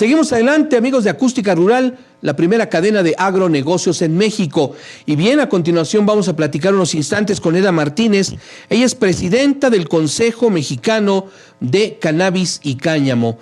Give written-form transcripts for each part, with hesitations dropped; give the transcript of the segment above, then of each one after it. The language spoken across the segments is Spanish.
Seguimos adelante, amigos de Acústica Rural, la primera cadena de agronegocios en México. Y bien, a continuación vamos a platicar unos instantes con Eda Martínez. Ella es presidenta del Consejo Mexicano de Cannabis y Cáñamo.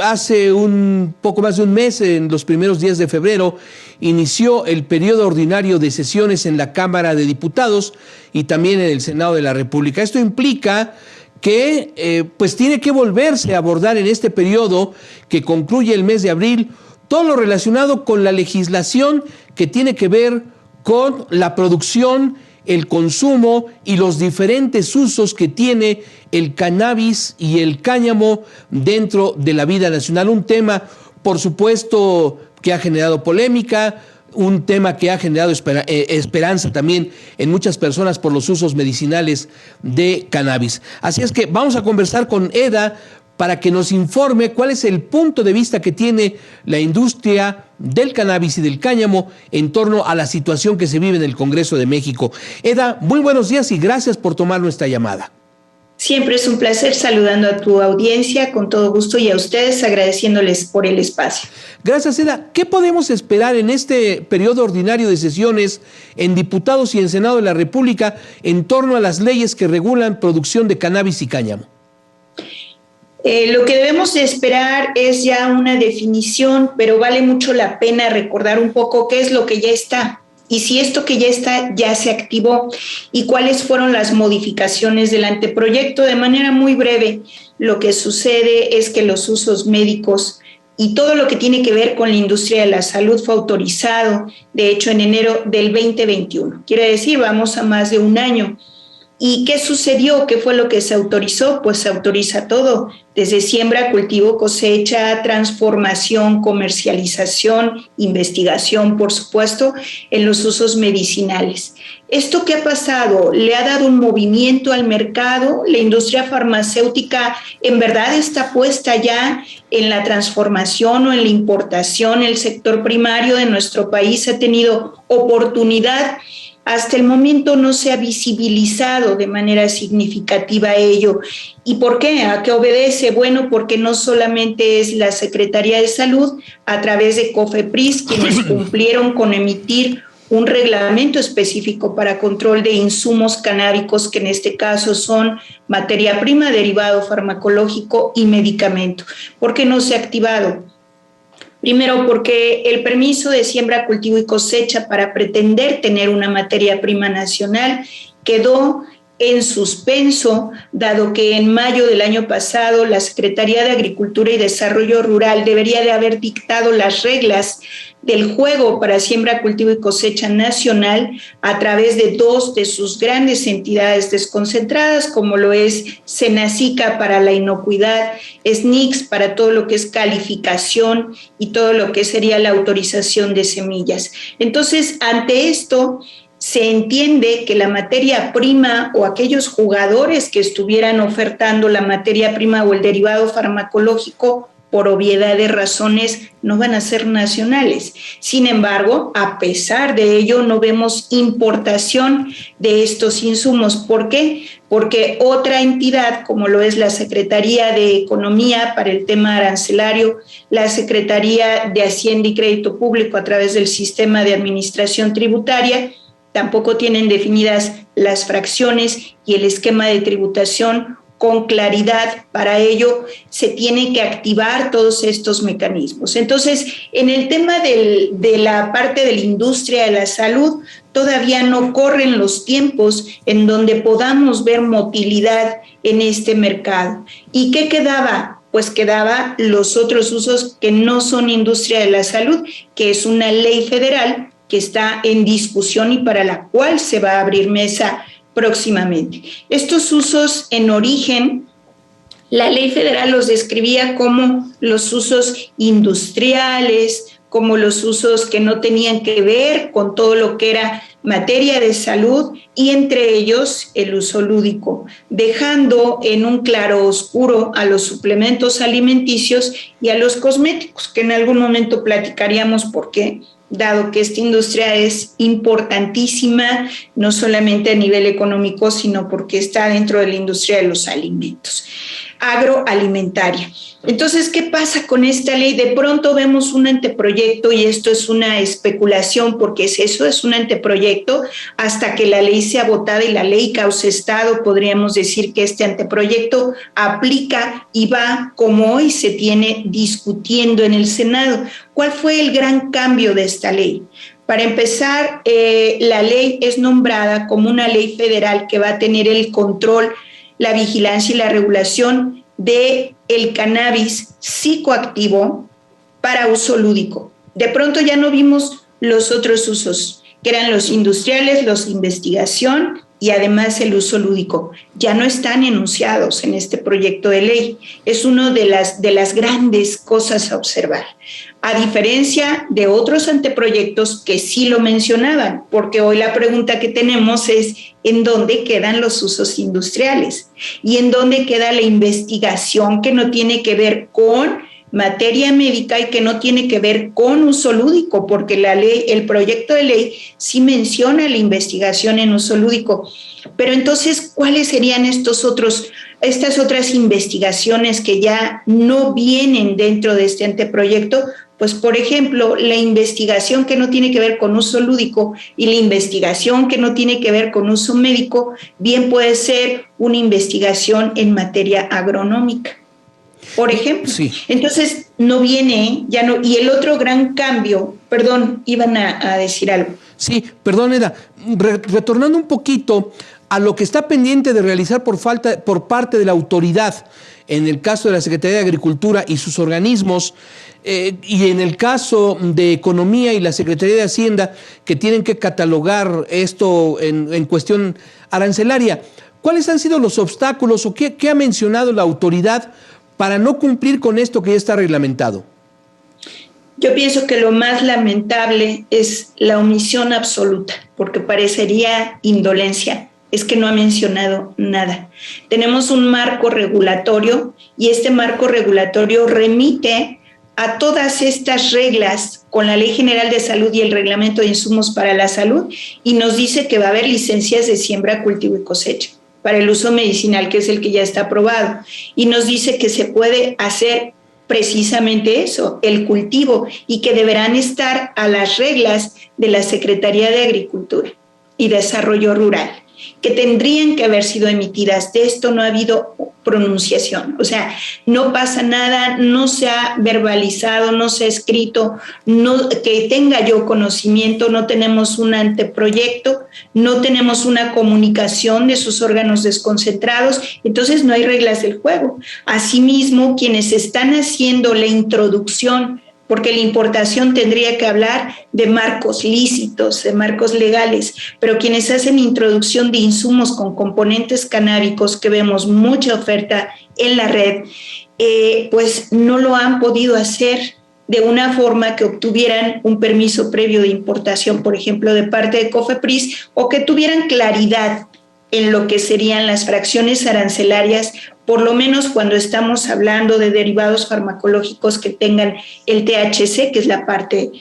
Hace un poco más de un mes, en los primeros días de febrero, inició el periodo ordinario de sesiones en la Cámara de Diputados y también en el Senado de la República. Esto implica que pues tiene que volverse a abordar en este periodo que concluye el mes de abril todo lo relacionado con la legislación que tiene que ver con la producción, el consumo y los diferentes usos que tiene el cannabis y el cáñamo dentro de la vida nacional. Un tema, por supuesto, que ha generado polémica, un tema que ha generado esperanza también en muchas personas por los usos medicinales de cannabis. Así es que vamos a conversar con Eda para que nos informe cuál es el punto de vista que tiene la industria del cannabis y del cáñamo en torno a la situación que se vive en el Congreso de México. Eda, muy buenos días y gracias por tomar nuestra llamada. Siempre es un placer saludando a tu audiencia con todo gusto y a ustedes agradeciéndoles por el espacio. Gracias, Eda. ¿Qué podemos esperar en este periodo ordinario de sesiones en diputados y en Senado de la República en torno a las leyes que regulan producción de cannabis y cáñamo? Lo que debemos de esperar es ya una definición, pero vale mucho la pena recordar un poco qué es lo que ya está. Y si esto que ya está ya se activó y cuáles fueron las modificaciones del anteproyecto. De manera muy breve, lo que sucede es que los usos médicos y todo lo que tiene que ver con la industria de la salud fue autorizado, de hecho, en enero del 2021. Quiere decir, vamos a más de un año. ¿Y qué sucedió? ¿Qué fue lo que se autorizó? Pues se autoriza todo, desde siembra, cultivo, cosecha, transformación, comercialización, investigación, por supuesto, en los usos medicinales. ¿Esto qué ha pasado? Le ha dado un movimiento al mercado. La industria farmacéutica en verdad está puesta ya en la transformación o en la importación. El sector primario de nuestro país ha tenido oportunidad. Hasta el momento no se ha visibilizado de manera significativa ello. ¿Y por qué? ¿A qué obedece? Bueno, porque no solamente es la Secretaría de Salud, a través de COFEPRIS, quienes cumplieron con emitir un reglamento específico para control de insumos canábicos, que en este caso son materia prima, derivado farmacológico y medicamento. ¿Por qué no se ha activado? Primero, porque el permiso de siembra, cultivo y cosecha para pretender tener una materia prima nacional quedó en suspenso, dado que en mayo del año pasado la Secretaría de Agricultura y Desarrollo Rural debería de haber dictado las reglas del juego para siembra, cultivo y cosecha nacional a través de dos de sus grandes entidades desconcentradas, como lo es Senacica para la inocuidad, SNICS para todo lo que es calificación y todo lo que sería la autorización de semillas. Entonces, ante esto, se entiende que la materia prima o aquellos jugadores que estuvieran ofertando la materia prima o el derivado farmacológico, por obviedad de razones, no van a ser nacionales. Sin embargo, a pesar de ello, no vemos importación de estos insumos. ¿Por qué? Porque otra entidad, como lo es la Secretaría de Economía para el tema arancelario, la Secretaría de Hacienda y Crédito Público a través del Sistema de Administración Tributaria, tampoco tienen definidas las fracciones y el esquema de tributación con claridad. Para ello se tiene que activar todos estos mecanismos. Entonces, en el tema de la parte de la industria de la salud, todavía no corren los tiempos en donde podamos ver motilidad en este mercado. ¿Y qué quedaba? Pues quedaba los otros usos que no son industria de la salud, que es una ley federal que está en discusión y para la cual se va a abrir mesa próximamente. Estos usos en origen, la ley federal los describía como los usos industriales, como los usos que no tenían que ver con todo lo que era materia de salud y entre ellos el uso lúdico, dejando en un claro oscuro a los suplementos alimenticios y a los cosméticos, que en algún momento platicaríamos por qué, dado que esta industria es importantísima, no solamente a nivel económico, sino porque está dentro de la industria de los alimentos. agroalimentaria. Entonces, ¿qué pasa con esta ley? De pronto vemos un anteproyecto y esto es una especulación porque es un anteproyecto hasta que la ley sea votada y la ley cause estado, podríamos decir que este anteproyecto aplica y va como hoy se tiene discutiendo en el Senado. ¿Cuál fue el gran cambio de esta ley? Para empezar, la ley es nombrada como una ley federal que va a tener el control, la vigilancia y la regulación del cannabis psicoactivo para uso lúdico. De pronto ya no vimos los otros usos, que eran los industriales, los de investigación y además el uso lúdico. Ya no están enunciados en este proyecto de ley. Es una de las grandes cosas a observar. A diferencia de otros anteproyectos que sí lo mencionaban, porque hoy la pregunta que tenemos es ¿en dónde quedan los usos industriales? ¿Y en dónde queda la investigación que no tiene que ver con materia médica y que no tiene que ver con uso lúdico? Porque la ley, el proyecto de ley sí menciona la investigación en uso lúdico. Pero entonces, ¿cuáles serían estas otras investigaciones que ya no vienen dentro de este anteproyecto? Pues, por ejemplo, la investigación que no tiene que ver con uso lúdico y la investigación que no tiene que ver con uso médico, bien puede ser una investigación en materia agronómica, por ejemplo. Sí. Entonces, no viene, ya no. Y el otro gran cambio, perdón, iban a decir algo. Sí, perdón, Eda, retornando un poquito a lo que está pendiente de realizar por parte de la autoridad, en el caso de la Secretaría de Agricultura y sus organismos, y en el caso de Economía y la Secretaría de Hacienda, que tienen que catalogar esto en cuestión arancelaria, ¿cuáles han sido los obstáculos o qué ha mencionado la autoridad para no cumplir con esto que ya está reglamentado? Yo pienso que lo más lamentable es la omisión absoluta, porque parecería indolencia. Es que no ha mencionado nada. Tenemos un marco regulatorio y este marco regulatorio remite a todas estas reglas con la Ley General de Salud y el Reglamento de Insumos para la Salud y nos dice que va a haber licencias de siembra, cultivo y cosecha para el uso medicinal, que es el que ya está aprobado. Y nos dice que se puede hacer precisamente eso, el cultivo, y que deberán estar a las reglas de la Secretaría de Agricultura y Desarrollo Rural, que tendrían que haber sido emitidas. De esto no ha habido pronunciación, o sea, no pasa nada, no se ha verbalizado, no se ha escrito, no, que tenga yo conocimiento, no tenemos un anteproyecto, no tenemos una comunicación de sus órganos desconcentrados, entonces no hay reglas del juego. Asimismo, quienes están haciendo la introducción, porque la importación tendría que hablar de marcos lícitos, de marcos legales, pero quienes hacen introducción de insumos con componentes canábicos, que vemos mucha oferta en la red, pues no lo han podido hacer de una forma que obtuvieran un permiso previo de importación, por ejemplo, de parte de COFEPRIS, o que tuvieran claridad en lo que serían las fracciones arancelarias, por lo menos cuando estamos hablando de derivados farmacológicos que tengan el THC, que es la parte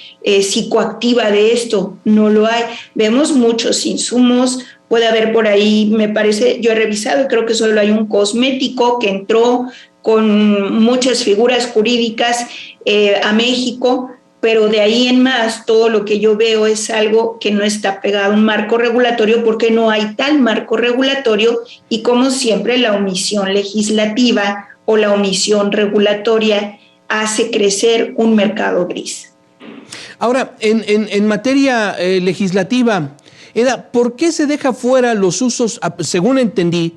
psicoactiva de esto, no lo hay. Vemos muchos insumos, puede haber por ahí, me parece, yo he revisado, creo que solo hay un cosmético que entró con muchas figuras jurídicas a México, pero de ahí en más todo lo que yo veo es algo que no está pegado a un marco regulatorio porque no hay tal marco regulatorio y, como siempre, la omisión legislativa o la omisión regulatoria hace crecer un mercado gris. Ahora, en materia legislativa, Eda, ¿por qué se deja fuera los usos, según entendí,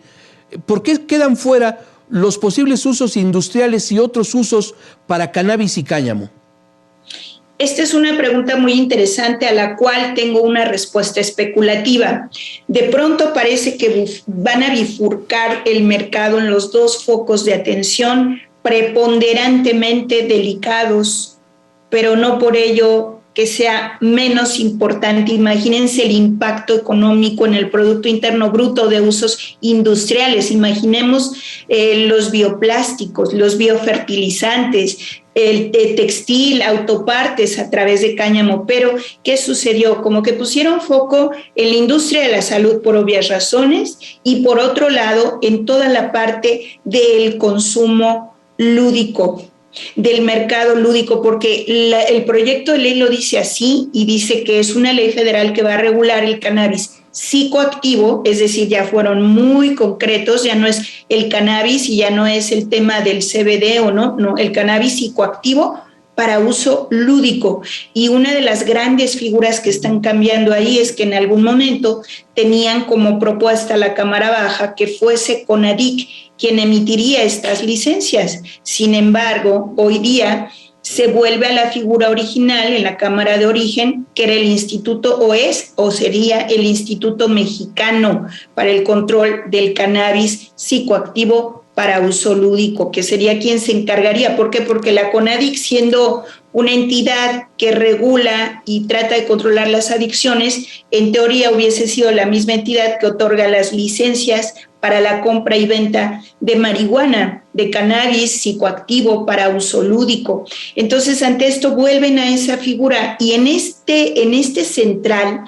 por qué quedan fuera los posibles usos industriales y otros usos para cannabis y cáñamo? Esta es una pregunta muy interesante a la cual tengo una respuesta especulativa. De pronto parece que van a bifurcar el mercado en los dos focos de atención preponderantemente delicados, pero no por ello que sea menos importante. Imagínense el impacto económico en el Producto Interno Bruto de usos industriales. Imaginemos los bioplásticos, los biofertilizantes, el textil, autopartes a través de cáñamo. Pero, ¿qué sucedió? Como que pusieron foco en la industria de la salud por obvias razones y por otro lado en toda la parte del consumo lúdico, del mercado lúdico, porque el proyecto de ley lo dice así y dice que es una ley federal que va a regular el cannabis psicoactivo, es decir, ya fueron muy concretos, ya no es el cannabis y ya no es el tema del CBD o no, el cannabis psicoactivo para uso lúdico. Y una de las grandes figuras que están cambiando ahí es que en algún momento tenían como propuesta la Cámara Baja que fuese CONADIC quien emitiría estas licencias. Sin embargo, hoy día se vuelve a la figura original en la Cámara de Origen, que era el Instituto, o sería el Instituto Mexicano para el Control del Cannabis Psicoactivo para Uso Lúdico, que sería quien se encargaría. ¿Por qué? Porque la CONADIC, siendo una entidad que regula y trata de controlar las adicciones, en teoría hubiese sido la misma entidad que otorga las licencias para la compra y venta de marihuana, de cannabis psicoactivo para uso lúdico. Entonces, ante esto vuelven a esa figura y en este central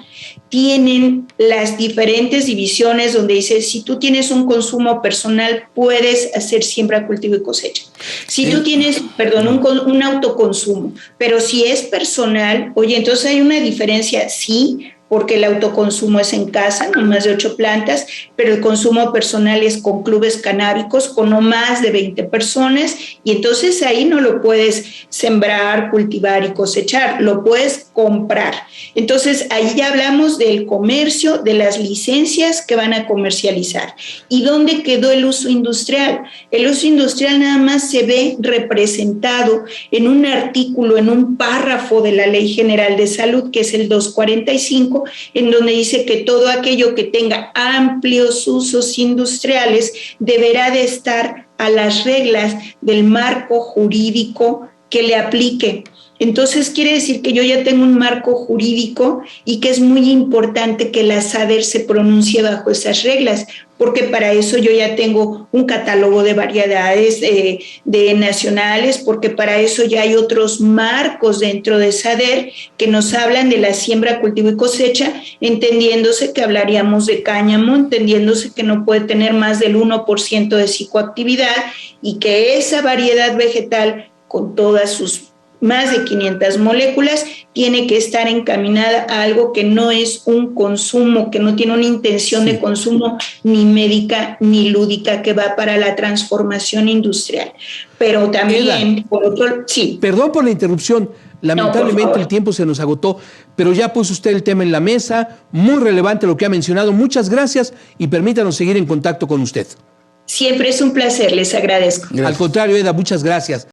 tienen las diferentes divisiones donde dice, si tú tienes un consumo personal, puedes hacer siembra, cultivo y cosecha. Si tú tienes, un autoconsumo, pero si es personal, oye, entonces hay una diferencia, sí, porque el autoconsumo es en casa, no más de 8 plantas, pero el consumo personal es con clubes canábicos, con no más de 20 personas, y entonces ahí no lo puedes sembrar, cultivar y cosechar, lo puedes comprar. Entonces ahí ya hablamos del comercio, de las licencias que van a comercializar. ¿Y dónde quedó el uso industrial? El uso industrial nada más se ve representado en un artículo, en un párrafo de la Ley General de Salud, que es el 245, en donde dice que todo aquello que tenga amplios usos industriales deberá de estar a las reglas del marco jurídico que le aplique. Entonces quiere decir que yo ya tengo un marco jurídico y que es muy importante que la SADER se pronuncie bajo esas reglas, porque para eso yo ya tengo un catálogo de variedades de nacionales, porque para eso ya hay otros marcos dentro de SADER que nos hablan de la siembra, cultivo y cosecha, entendiéndose que hablaríamos de cáñamo, entendiéndose que no puede tener más del 1% de psicoactividad y que esa variedad vegetal con todas sus más de 500 moléculas, tiene que estar encaminada a algo que no es un consumo, que no tiene una intención de consumo ni médica ni lúdica, que va para la transformación industrial. Pero también, por otro... Sí. Perdón por la interrupción, lamentablemente el tiempo se nos agotó, pero ya puso usted el tema en la mesa, muy relevante lo que ha mencionado. Muchas gracias y permítanos seguir en contacto con usted. Siempre es un placer, les agradezco. Al contrario, Eda, muchas gracias.